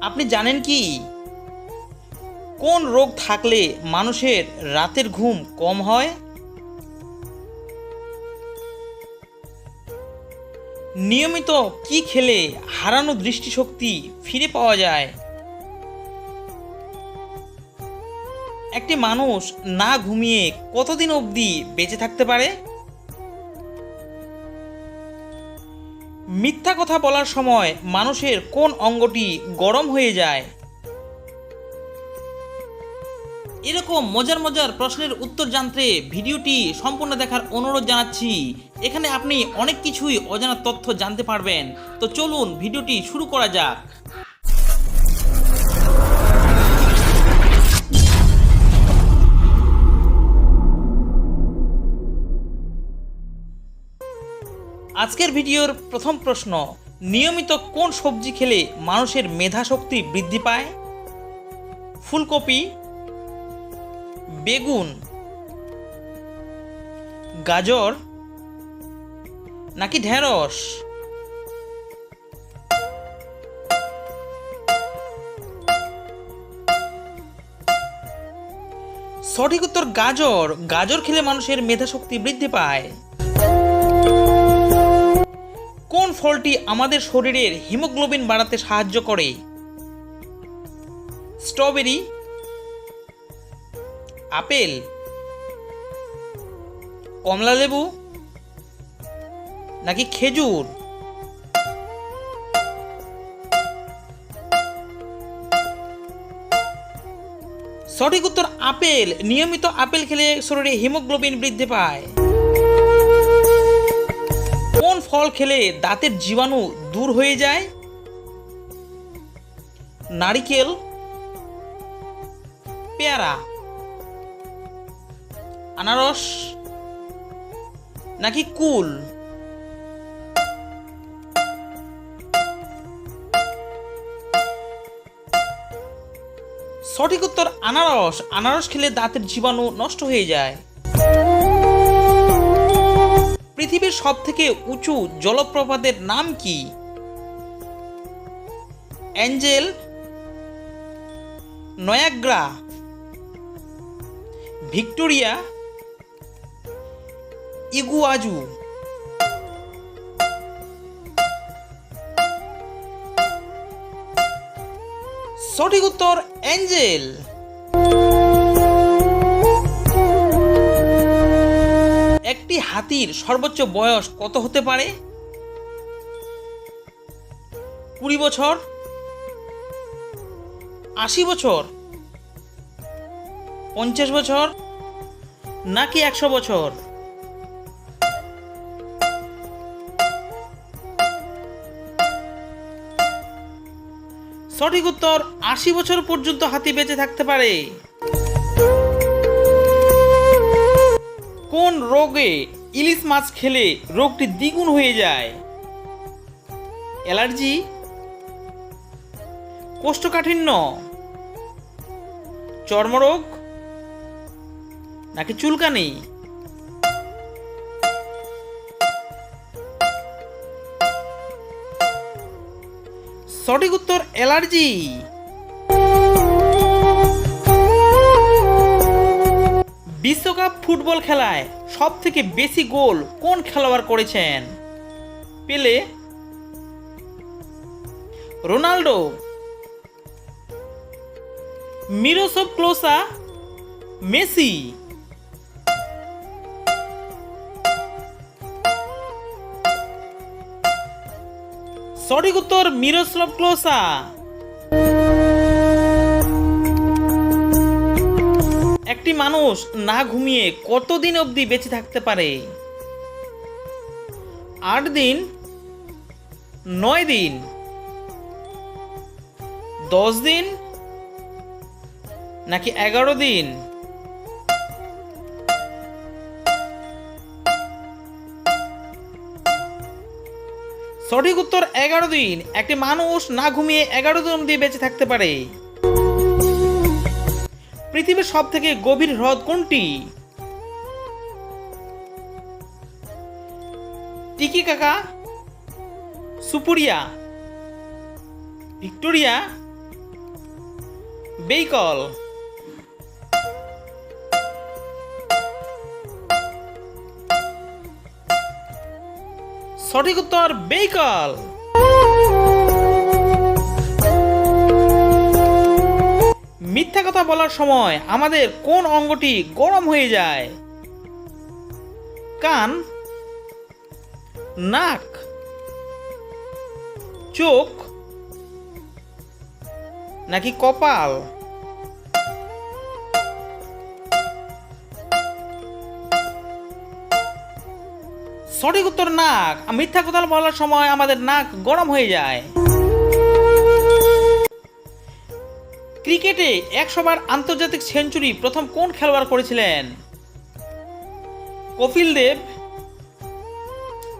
আপনি জানেন কি কোন রোগ থাকলে মানুষের রাতের ঘুম কম হয়? নিয়মিত কি খেলে হারানো দৃষ্টিশক্তি ফিরে পাওয়া যায়? একটি মানুষ না ঘুমিয়ে কতদিন অবধি বেঁচে থাকতে পারে? মিথ্যা কথা বলার সময় মানুষের কোন অঙ্গটি গরম হয়ে যায়? এরকম মজার মজার প্রশ্নের উত্তর জানতে ভিডিওটি সম্পূর্ণ দেখার অনুরোধ জানাচ্ছি। এখানে আপনি অনেক কিছুই অজানা তথ্য জানতে পারবেন। তো চলুন ভিডিওটি শুরু করা যাক। আজকের ভিডিওর প্রথম প্রশ্ন, নিয়মিত কোন সবজি খেলে মানুষের মেধাশক্তি বৃদ্ধি পায়? ফুলকপি, বেগুন, গাজর নাকি ঢেঁড়স? সঠিক উত্তর গাজর। গাজর খেলে মানুষের মেধাশক্তি বৃদ্ধি পায়। কোন ফলটি আমাদের শরীরের হিমোগ্লোবিন বাড়াতে সাহায্য করে? স্ট্রবেরি, আপেল, কমলালেবু নাকি খেজুর? সঠিক উত্তর আপেল। নিয়মিত আপেল খেলে শরীরে হিমোগ্লোবিন বৃদ্ধি পায়। কোন ফল খেলে দাঁতের জীবাণু দূর হয়ে যায়? নারিকেল, পেয়ারা, আনারস নাকি কুল? সঠিক উত্তর আনারস। আনারস খেলে দাঁতের জীবাণু নষ্ট হয়ে যায়। পৃথিবীর সবথেকে উঁচু জলপ্রপাতের নাম কি? Angel, Niagara, Victoria, Iguazu? সঠিক উত্তর অ্যাঞ্জেল। একটি হাতির সর্বোচ্চ বয়স কত হতে পারে? 20 বছর, 80 বছর, 50 বছর নাকি 100 বছর? সঠিক উত্তর 80 বছর পর্যন্ত হাতি বেঁচে থাকতে পারে। কোন রোগে ইলিশ মাছ খেলে রোগটি দ্বিগুণ হয়ে যায়? অ্যালার্জি, কোষ্ঠকাঠিন্য, চর্মরোগ নাকি চুলকানি? সঠিক উত্তর অ্যালার্জি। বিশ্বকাপ ফুটবল খেলায় সব থেকে বেশি গোল কোন খেলোয়াড় করেছেন? পেলে, রোনাল্ডো, মিরোস্লাভ ক্লোসা, মেসি? সঠিক উত্তর মিরোস্লাভ ক্লোসা। একটি মানুষ না ঘুমিয়ে কতদিন অবধি বেঁচে থাকতে পারে? 8 দিন, 9 দিন, 10 দিন নাকি 11 দিন? সঠিক উত্তর 11 দিন। একটি মানুষ না ঘুমিয়ে 11 দিন অবধি বেঁচে থাকতে পারে। পৃথিবীর সব থেকে গভীর হ্রদ কোনটি? টিকিকাকা, সুপুরিয়া, ভিক্টোরিয়া ভেহিকল। সঠিক উত্তর ভেহিকল। মিথ্যা কথা বলার সময় আমাদের কোন অঙ্গটি গরম হয়ে যায়? কান, নাক, চোখ নাকি কপাল? সঠিক উত্তর নাক। মিথ্যা কথা বলার সময় আমাদের নাক গরম হয়ে যায়। ক্রিকেটে 100 বার আন্তর্জাতিক সেঞ্চুরি প্রথম কোন খেলোয়াড় করেছিলেন? কপিল দেব,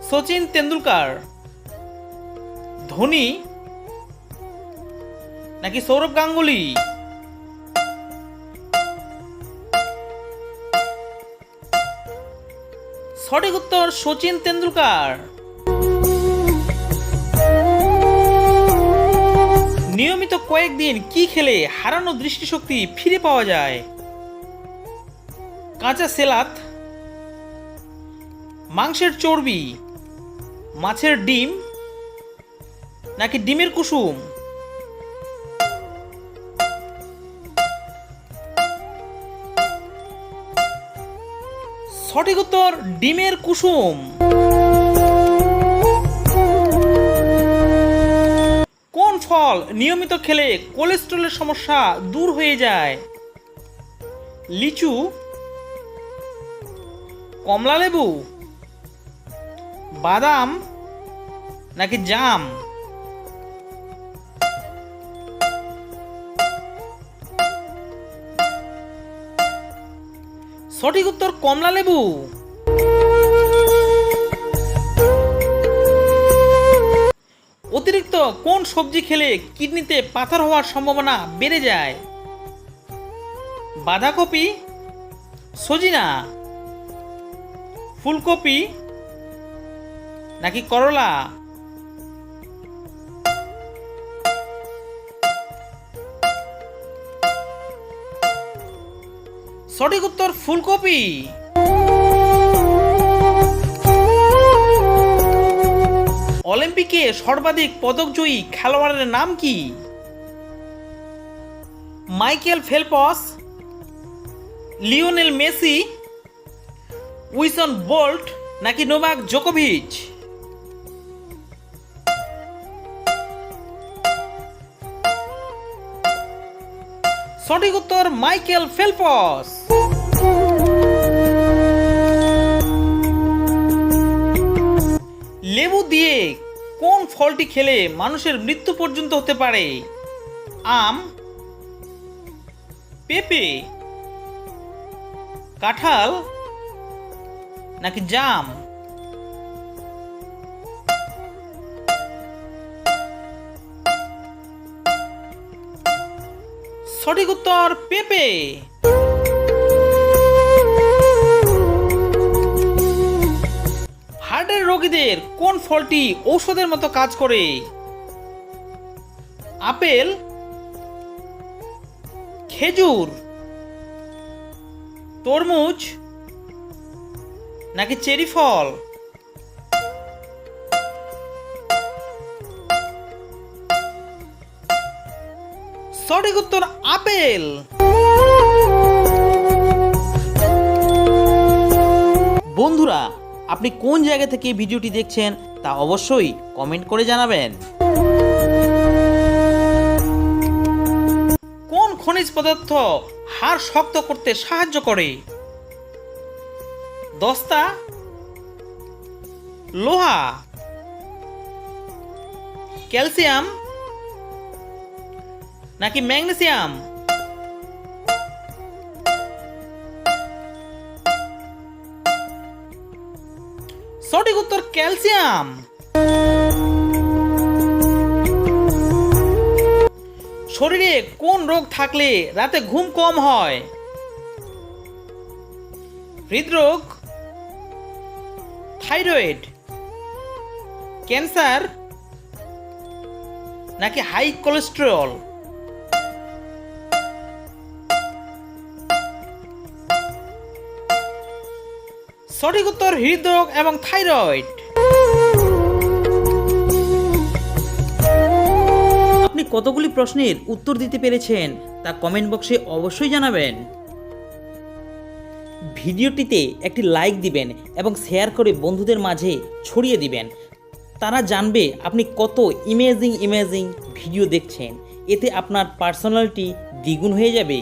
সচিন তেন্ডুলকার, ধোনি নাকি সৌরভ গাঙ্গুলি? সঠিক উত্তর সচিন তেন্ডুলকার। নিয়মিত কয়েকদিন কি খেলে হারানো দৃষ্টিশক্তি ফিরে পাওয়া যায়? কাঁচা সেলাত, মাংসের চর্বি, মাছের ডিম নাকি ডিমের কুসুম? সঠিক উত্তর ডিমের কুসুম। কোন ফল নিয়মিত খেলে কোলেস্টেরলের সমস্যা দূর হয়ে যায়? লিচু, কমলা লেবু, বাদাম নাকি জাম? সঠিক উত্তর কমলা লেবু। অতিরিক্ত কোন সবজি খেলে কিডনিতে পাথর হওয়ার সম্ভাবনা বেড়ে যায়? বাঁধাকপি, সজিনা, ফুলকপি নাকি করলা? সঠিক উত্তর ফুলকপি। অলিম্পিকে সর্বাধিক পদকজয়ী খেলোয়াড়ের নাম কি? Michael Phelps, Lionel Messi, Usain Bolt নাকি নোভাক জোকোভিচ? সঠিক উত্তর মাইকেল ফেলপস। লেবু দিয়ে কোন ফলটি খেলে মানুষের মৃত্যু পর্যন্ত হতে পারে? আম, পেঁপে, কাঁঠাল নাকি জাম? সঠিক উত্তর পেঁপে। হার্টের রোগীদের কোন ফলটি ঔষধের মতো কাজ করে? আপেল, খেজুর, তরমুজ নাকি চেরি ফল? সঠিক উত্তর আপেল। বন্ধুরা, আপনি কোন জায়গা থেকে ভিডিওটি দেখছেন তা অবশ্যই কমেন্ট করে জানাবেন। কোন খনিজ পদার্থ হাড় শক্ত করতে সাহায্য করে? দস্তা, লোহা, ক্যালসিয়াম নাকি ম্যাগনেসিয়াম? সঠিক উত্তর ক্যালসিয়াম। শরীরে কোন রোগ থাকলে রাতে ঘুম কম হয়? হৃদরোগ, থাইরয়েড, ক্যান্সার নাকি হাই কোলেস্টেরল? সঠিক উত্তর হৃদরোগ এবং থাইরয়েড। আপনি কতগুলি প্রশ্নের উত্তর দিতে পেরেছেন তা কমেন্ট বক্সে অবশ্যই জানাবেন। ভিডিওটিতে একটি লাইক দিবেন এবং শেয়ার করে বন্ধুদের মাঝে ছড়িয়ে দিবেন। তারা জানবে আপনি কত ইমেজিং ভিডিও দেখছেন। এতে আপনার পার্সোনালিটি দ্বিগুণ হয়ে যাবে।